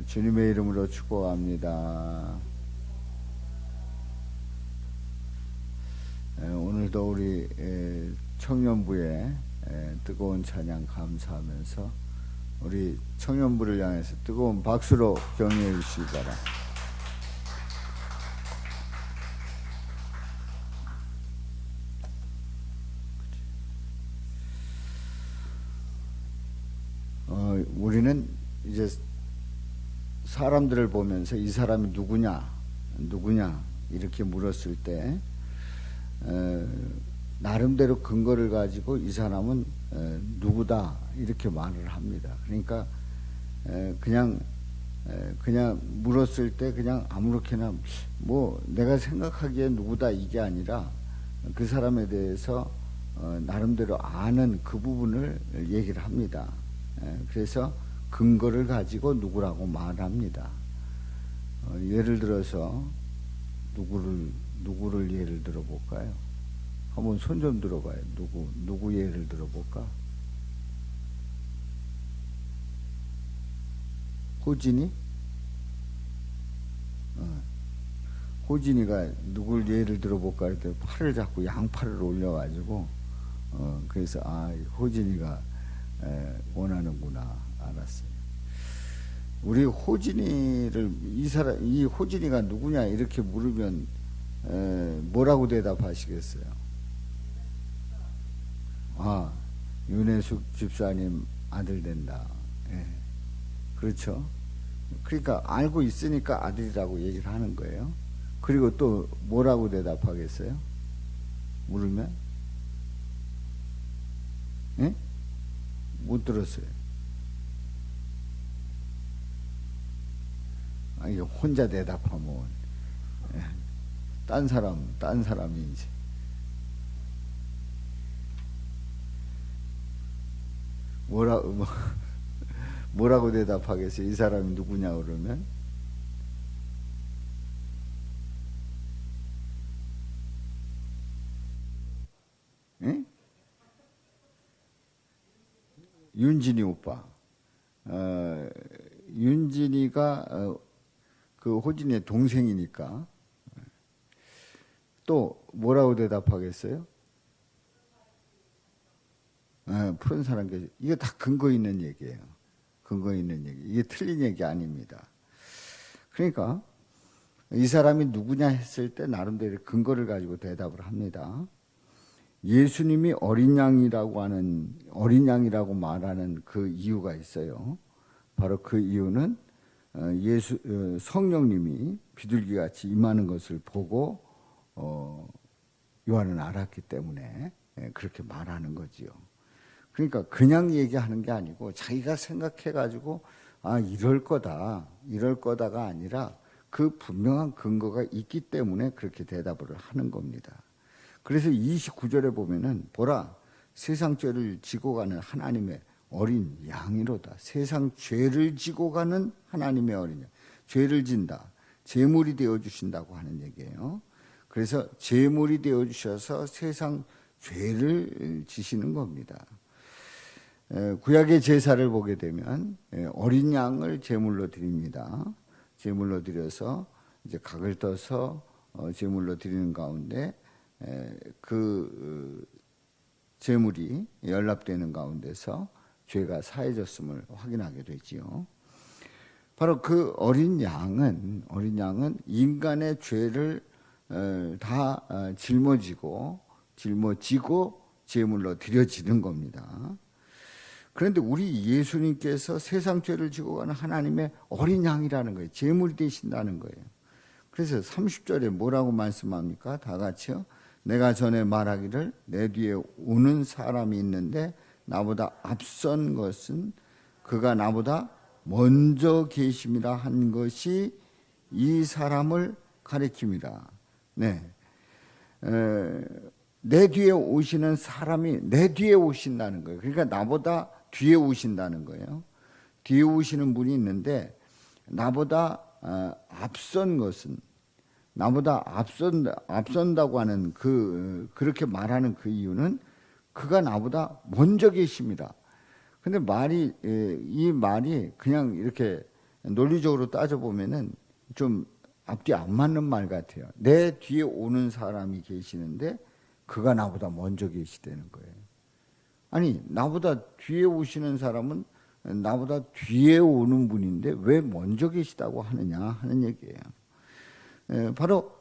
주님의 이름으로 축복합니다. 오늘도 우리 청년부에 뜨거운 찬양 감사하면서 우리 청년부를 향해서 뜨거운 박수로 격려해 주시기 바랍니다. 우리는 이제 사람들을 보면서 이 사람이 누구냐 이렇게 물었을 때 나름대로 근거를 가지고 이 사람은 누구다 이렇게 말을 합니다. 그러니까 그냥 물었을 때 그냥 아무렇게나 뭐 내가 생각하기에 누구다 이게 아니라 그 사람에 대해서 나름대로 아는 그 부분을 얘기를 합니다. 그래서 근거를 가지고 누구라고 말합니다. 예를 들어서 누구를 예를 들어볼까요? 한번 손 좀 들어봐요. 누구 예를 들어볼까? 호진이? 호진이가 누굴 예를 들어볼까 할 때 팔을 잡고 양팔을 올려가지고 그래서 호진이가 원하는구나 알았어요. 우리 호진이를 이 호진이가 누구냐 이렇게 물으면 뭐라고 대답하시겠어요? 윤혜숙 집사님 아들 된다. 예. 그렇죠. 그러니까 알고 있으니까 아들이라고 얘기를 하는 거예요. 그리고 또 뭐라고 대답하겠어요? 물으면? 예? 못 들었어요. 이거 혼자 대답하면 딴 사람이 이제 뭐라고 대답하겠어요? 이 사람이 누구냐 그러면? 예? 윤진이 오빠. 윤진이가 그 호진이의 동생이니까 또 뭐라고 대답하겠어요? 푸른 사람 계시. 이게 다 근거 있는 얘기예요. 근거 있는 얘기. 이게 틀린 얘기 아닙니다. 그러니까 이 사람이 누구냐 했을 때 나름대로 근거를 가지고 대답을 합니다. 예수님이 어린 양이라고 말하는 그 이유가 있어요. 바로 그 이유는 성령님이 비둘기같이 임하는 것을 보고 요한은 알았기 때문에 그렇게 말하는 거지요. 그러니까 그냥 얘기하는 게 아니고 자기가 생각해가지고 이럴 거다가 아니라 그 분명한 근거가 있기 때문에 그렇게 대답을 하는 겁니다. 그래서 29절에 보면은 보라 세상 죄를 지고 가는 하나님의 어린 양이로다. 세상 죄를 지고 가는 하나님의 어린 양. 죄를 진다. 제물이 되어 주신다고 하는 얘기예요. 그래서 제물이 되어 주셔서 세상 죄를 지시는 겁니다. 구약의 제사를 보게 되면 어린 양을 제물로 드립니다. 제물로 드려서 이제 각을 떠서 제물로 드리는 가운데 그 제물이 연락되는 가운데서 죄가 사해졌음을 확인하게 되지요. 바로 그 어린 양은 인간의 죄를 다 짊어지고 제물로 드려지는 겁니다. 그런데 우리 예수님께서 세상 죄를 지고 가는 하나님의 어린 양이라는 거예요. 제물이 되신다는 거예요. 그래서 30절에 뭐라고 말씀합니까? 다 같이요. 내가 전에 말하기를 내 뒤에 오는 사람이 있는데 나보다 앞선 것은 그가 나보다 먼저 계심이라 한 것이 이 사람을 가리킵니다. 네. 내 뒤에 오시는 사람이 내 뒤에 오신다는 거예요. 그러니까 나보다 뒤에 오신다는 거예요. 뒤에 오시는 분이 있는데 나보다 앞선 것은 나보다 앞선다고 하는 그렇게 말하는 그 이유는 그가 나보다 먼저 계십니다. 근데 이 말이 그냥 이렇게 논리적으로 따져보면은 좀 앞뒤 안 맞는 말 같아요. 내 뒤에 오는 사람이 계시는데 그가 나보다 먼저 계시다는 거예요. 아니, 나보다 뒤에 오시는 사람은 나보다 뒤에 오는 분인데 왜 먼저 계시다고 하느냐 하는 얘기예요. 바로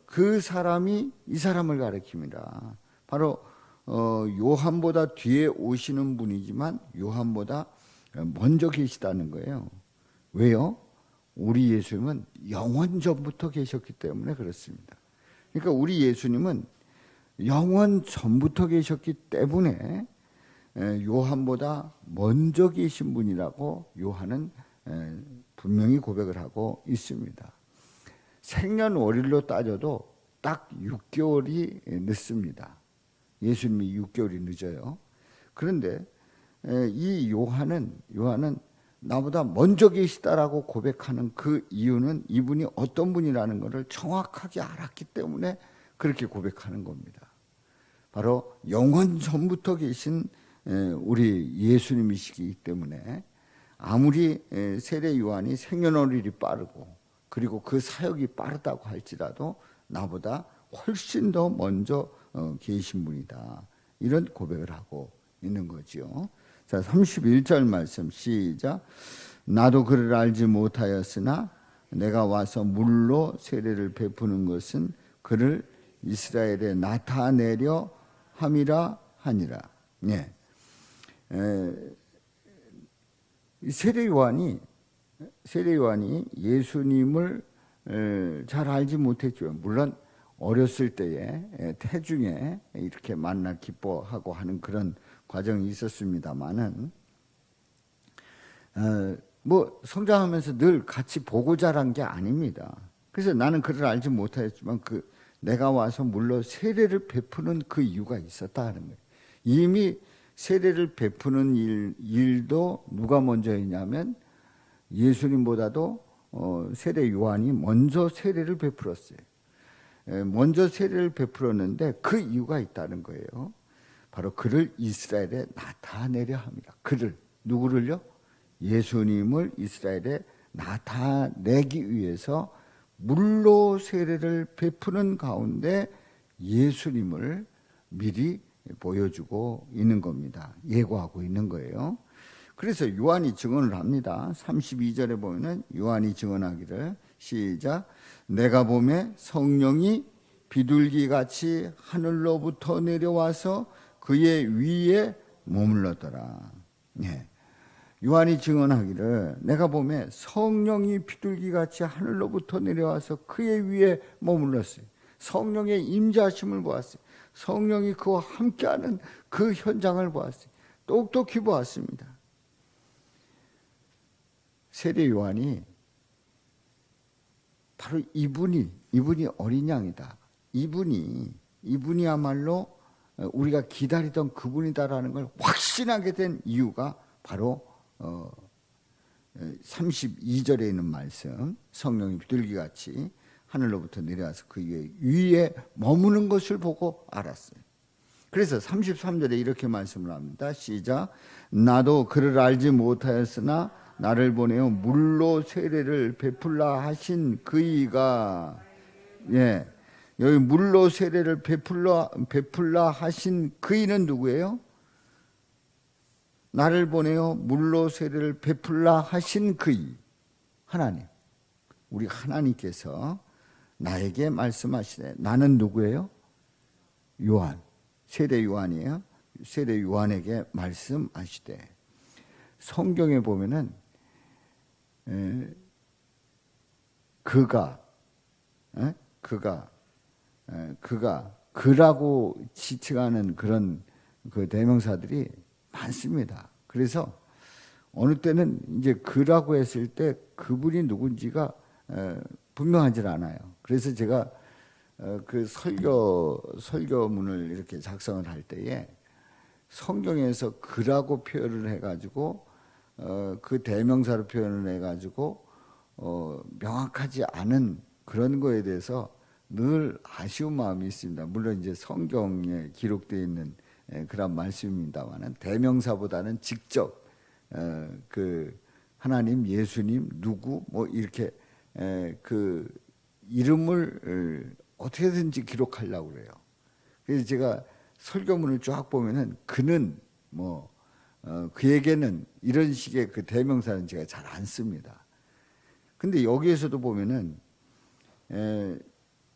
그 사람이 이 사람을 가리킵니다. 바로 요한보다 뒤에 오시는 분이지만 요한보다 먼저 계시다는 거예요. 왜요? 우리 예수님은 영원 전부터 계셨기 때문에 그렇습니다. 그러니까 우리 예수님은 영원 전부터 계셨기 때문에 요한보다 먼저 계신 분이라고 요한은 분명히 고백을 하고 있습니다. 생년월일로 따져도 딱 6개월이 늦습니다. 예수님이 6개월이 늦어요. 그런데 이 요한은 나보다 먼저 계시다라고 고백하는 그 이유는 이분이 어떤 분이라는 것을 정확하게 알았기 때문에 그렇게 고백하는 겁니다. 바로 영원 전부터 계신 우리 예수님이시기 때문에 아무리 세례 요한이 생년월일이 빠르고 그리고 그 사역이 빠르다고 할지라도 나보다 훨씬 더 먼저 계신 분이다. 이런 고백을 하고 있는 거죠. 자, 31절 말씀 시작. 나도 그를 알지 못하였으나 내가 와서 물로 세례를 베푸는 것은 그를 이스라엘에 나타내려 함이라 하니라. 예. 세례 요한이 예수님을 잘 알지 못했죠. 물론 어렸을 때에 태중에 이렇게 만나 기뻐하고 하는 그런 과정이 있었습니다만은 뭐 성장하면서 늘 같이 보고 자란 게 아닙니다. 그래서 나는 그를 알지 못하였지만 내가 와서 물론 세례를 베푸는 그 이유가 있었다 하는 거예요. 이미 세례를 베푸는 일도 누가 먼저 했냐면 예수님보다도 세례 요한이 먼저 세례를 베풀었어요. 먼저 세례를 베풀었는데 그 이유가 있다는 거예요. 바로 그를 이스라엘에 나타내려 합니다. 누구를요? 예수님을 이스라엘에 나타내기 위해서 물로 세례를 베푸는 가운데 예수님을 미리 보여주고 있는 겁니다. 예고하고 있는 거예요. 그래서 요한이 증언을 합니다. 32절에 보면은 요한이 증언하기를 시작. 내가 보매 성령이 비둘기같이 하늘로부터 내려와서 그의 위에 머물렀더라. 예. 요한이 증언하기를 내가 보매 성령이 비둘기같이 하늘로부터 내려와서 그의 위에 머물렀어요. 성령의 임재하심을 보았어요. 성령이 그와 함께하는 그 현장을 보았어요. 똑똑히 보았습니다. 세례 요한이 바로 이분이 어린 양이다. 이분이야말로 우리가 기다리던 그분이다라는 걸 확신하게 된 이유가 바로 32절에 있는 말씀, 성령이 비둘기같이 하늘로부터 내려와서 그 위에 머무는 것을 보고 알았어요. 그래서 33절에 이렇게 말씀을 합니다. 시작. 나도 그를 알지 못하였으나 나를 보내어 물로 세례를 베풀라 하신 그이가, 예, 여기 물로 세례를 베풀라 하신 그이는 누구예요? 나를 보내어 물로 세례를 베풀라 하신 그이, 하나님. 우리 하나님께서 나에게 말씀하시되, 나는 누구예요? 요한, 세례 요한이에요. 세례 요한에게 말씀하시되, 성경에 보면은 그라고 지칭하는 그런 그 대명사들이 많습니다. 그래서 어느 때는 이제 그라고 했을 때 그분이 누군지가 분명하지 않아요. 그래서 제가 그 설교문을 이렇게 작성을 할 때에 성경에서 그라고 표현을 해가지고 그 대명사로 표현을 해가지고 명확하지 않은 그런 거에 대해서 늘 아쉬운 마음이 있습니다. 물론 이제 성경에 기록되어 있는 그런 말씀입니다만은 대명사보다는 직접 하나님, 예수님, 누구 뭐 이렇게 그 이름을 어떻게든지 기록하려고 그래요. 그래서 제가 설교문을 쫙 보면은 그는 뭐 그에게는 이런 식의 그 대명사는 제가 잘 안 씁니다. 근데 여기에서도 보면은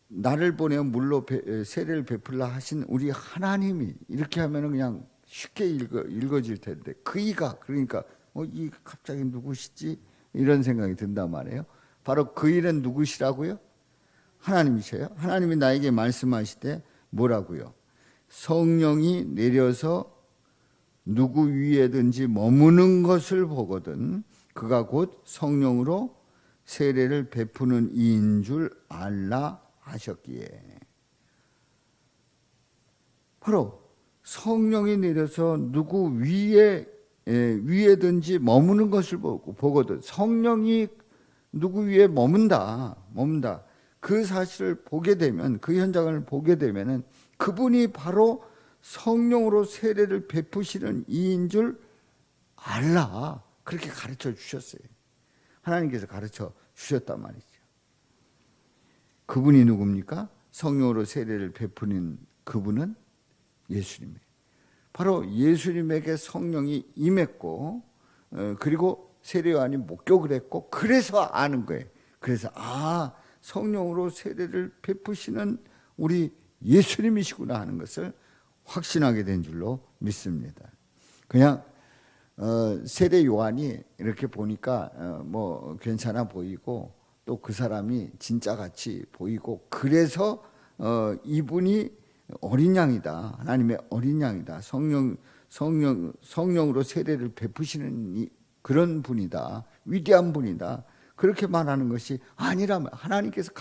나를 보내어 물로 세례를 베풀라 하신 우리 하나님이 이렇게 하면은 그냥 쉽게 읽어질 텐데 그이가 그러니까 이 갑자기 누구시지 이런 생각이 든단 말이에요. 바로 그이는 누구시라고요? 하나님이셔요. 하나님이 나에게 말씀하시되 뭐라고요? 성령이 내려서 누구 위에든지 머무는 것을 보거든 그가 곧 성령으로 세례를 베푸는 이인 줄 알라 하셨기에. 바로 성령이 내려서 누구 위에든지 머무는 것을 보거든. 성령이 누구 위에 머문다. 그 사실을 보게 되면, 그 현장을 보게 되면은 그분이 바로 성령으로 세례를 베푸시는 이인 줄 알라. 그렇게 가르쳐 주셨어요. 하나님께서 가르쳐 주셨단 말이죠. 그분이 누굽니까? 성령으로 세례를 베푸는 그분은 예수님이에요. 바로 예수님에게 성령이 임했고 그리고 세례요한이 목격을 했고 그래서 아는 거예요. 그래서 성령으로 세례를 베푸시는 우리 예수님이시구나 하는 것을 확신하게 된 줄로 믿습니다. 그냥 세례 요한이 이렇게 보니까 뭐 괜찮아 보이고 또 그 사람이 진짜 같이 보이고 그래서 이분이 어린 양이다. 하나님의 어린 양이다. 성령으로 세례를 베푸시는 그런 분이다. 위대한 분이다. 그렇게 말하는 것이 아니라면 하나님께서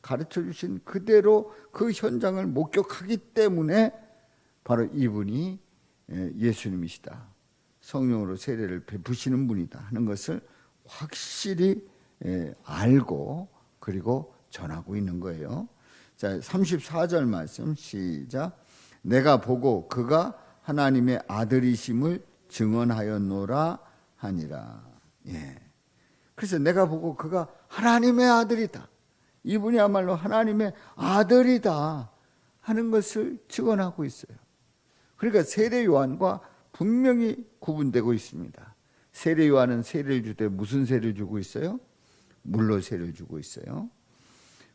가르쳐 주신 그대로 그 현장을 목격하기 때문에 바로 이분이 예수님이시다. 성령으로 세례를 베푸시는 분이다 하는 것을 확실히 알고 그리고 전하고 있는 거예요. 자, 34절 말씀 시작. 내가 보고 그가 하나님의 아들이심을 증언하였노라 하니라. 그래서 내가 보고 그가 하나님의 아들이다. 이분이야말로 하나님의 아들이다 하는 것을 증언하고 있어요. 그러니까 세례 요한과 분명히 구분되고 있습니다. 세례 요한은 세례를 줄 때 무슨 세례를 주고 있어요? 물로 세례를 주고 있어요.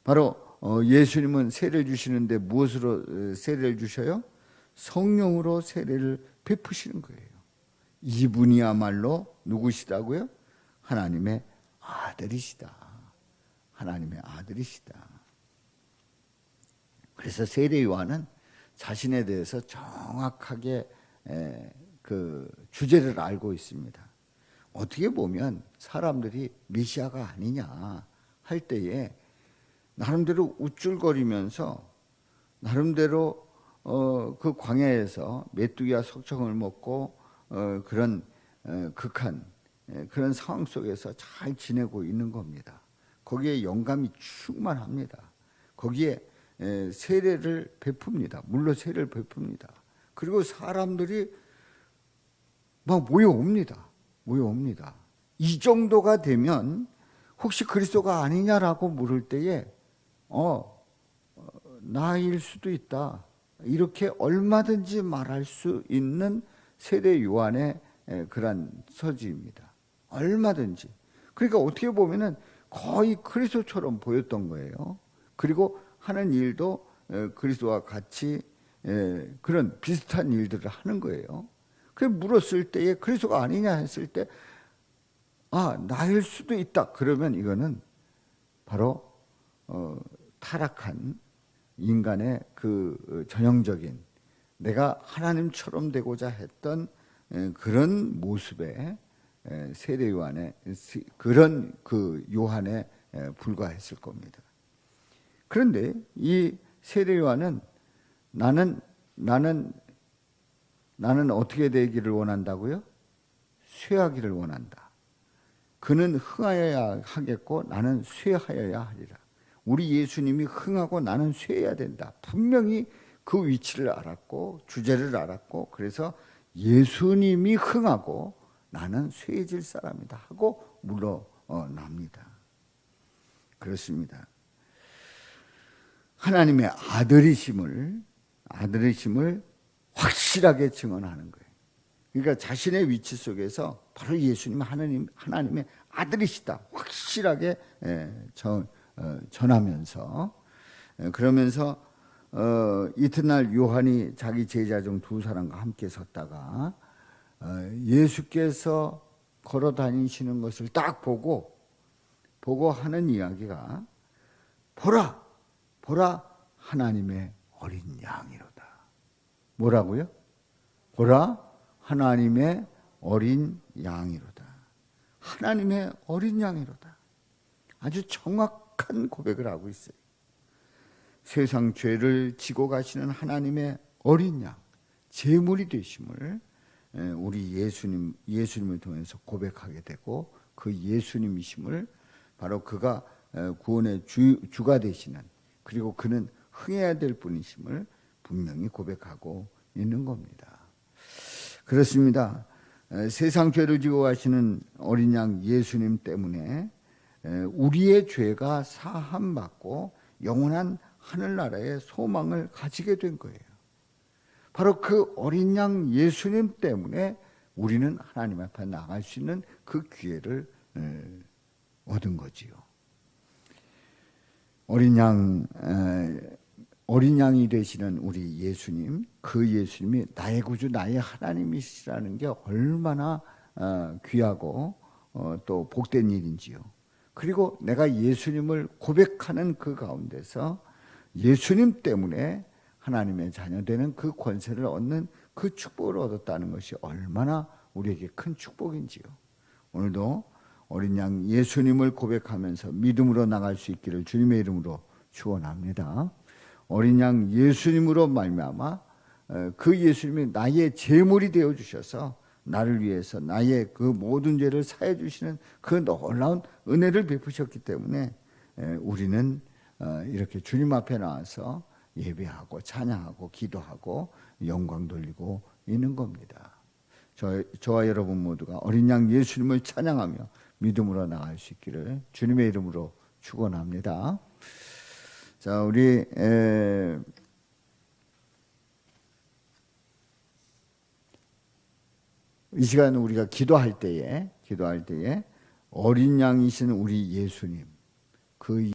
바로 예수님은 세례를 주시는데 무엇으로 세례를 주셔요? 성령으로 세례를 베푸시는 거예요. 이분이야말로 누구시다고요? 하나님의 아들이시다. 하나님의 아들이시다. 그래서 세례 요한은 자신에 대해서 정확하게 그 주제를 알고 있습니다. 어떻게 보면 사람들이 메시아가 아니냐 할 때에 나름대로 우쭐거리면서 나름대로 그 광야에서 메뚜기와 석청을 먹고 그런 극한 그런 상황 속에서 잘 지내고 있는 겁니다. 거기에 영감이 충만합니다. 거기에 세례를 베풉니다. 물로 세례를 베풉니다. 그리고 사람들이 막 모여옵니다. 이 정도가 되면 혹시 그리스도가 아니냐라고 물을 때에 나일 수도 있다. 이렇게 얼마든지 말할 수 있는 세례 요한의 그런 서지입니다. 얼마든지. 그러니까 어떻게 보면은 거의 그리스도처럼 보였던 거예요. 그리고 하는 일도 그리스도와 같이 그런 비슷한 일들을 하는 거예요. 그 물었을 때에 그리스도가 아니냐 했을 때 나일 수도 있다. 그러면 이거는 바로 타락한 인간의 그 전형적인 내가 하나님처럼 되고자 했던 그런 모습의 세례 요한의 그런 그 요한에 불과했을 겁니다. 그런데 이 세례 요한은 나는 어떻게 되기를 원한다고요? 쇠하기를 원한다. 그는 흥하여야 하겠고 나는 쇠하여야 하리라. 우리 예수님이 흥하고 나는 쇠해야 된다. 분명히 그 위치를 알았고 주제를 알았고 그래서 예수님이 흥하고 나는 쇠해질 사람이다 하고 물러납니다. 그렇습니다. 하나님의 아들이심을 확실하게 증언하는 거예요. 그러니까 자신의 위치 속에서 바로 예수님은 하나님의 아들이시다 확실하게 전하면서, 그러면서 이튿날 요한이 자기 제자 중 두 사람과 함께 섰다가 예수께서 걸어 다니시는 것을 딱 보고 하는 이야기가, 보라 하나님의 어린 양이로다. 뭐라고요? 보라 하나님의 어린 양이로다. 하나님의 어린 양이로다. 아주 정확한 고백을 하고 있어요. 세상 죄를 지고 가시는 하나님의 어린 양, 제물이 되심을 우리 예수님을 통해서 고백하게 되고, 그 예수님이심을 바로 그가 구원의 주가 되시는, 그리고 그는 흥해야 될 분이심을 분명히 고백하고 있는 겁니다. 그렇습니다. 세상 죄를 지고 가시는 어린 양 예수님 때문에 우리의 죄가 사함받고 영원한 하늘나라의 소망을 가지게 된 거예요. 바로 그 어린 양 예수님 때문에 우리는 하나님 앞에 나갈 수 있는 그 기회를 얻은 거지요. 어린 양이 되시는 우리 예수님, 그 예수님이 나의 구주, 나의 하나님이시라는 게 얼마나 귀하고 또 복된 일인지요. 그리고 내가 예수님을 고백하는 그 가운데서 예수님 때문에 하나님의 자녀되는 그 권세를 얻는 그 축복을 얻었다는 것이 얼마나 우리에게 큰 축복인지요. 오늘도 어린 양 예수님을 고백하면서 믿음으로 나갈 수 있기를 주님의 이름으로 축원합니다. 어린 양 예수님으로 말미암아 그 예수님이 나의 제물이 되어 주셔서 나를 위해서 나의 그 모든 죄를 사해 주시는 그 놀라운 은혜를 베푸셨기 때문에 우리는 이렇게 주님 앞에 나와서 예배하고 찬양하고 기도하고 영광 돌리고 있는 겁니다. 저와 여러분 모두가 어린 양 예수님을 찬양하며 믿음으로 나갈 수 있기를 주님의 이름으로 축원합니다. 자, 우리 이 시간 우리가 기도할 때에 어린 양이신 우리 예수님, 그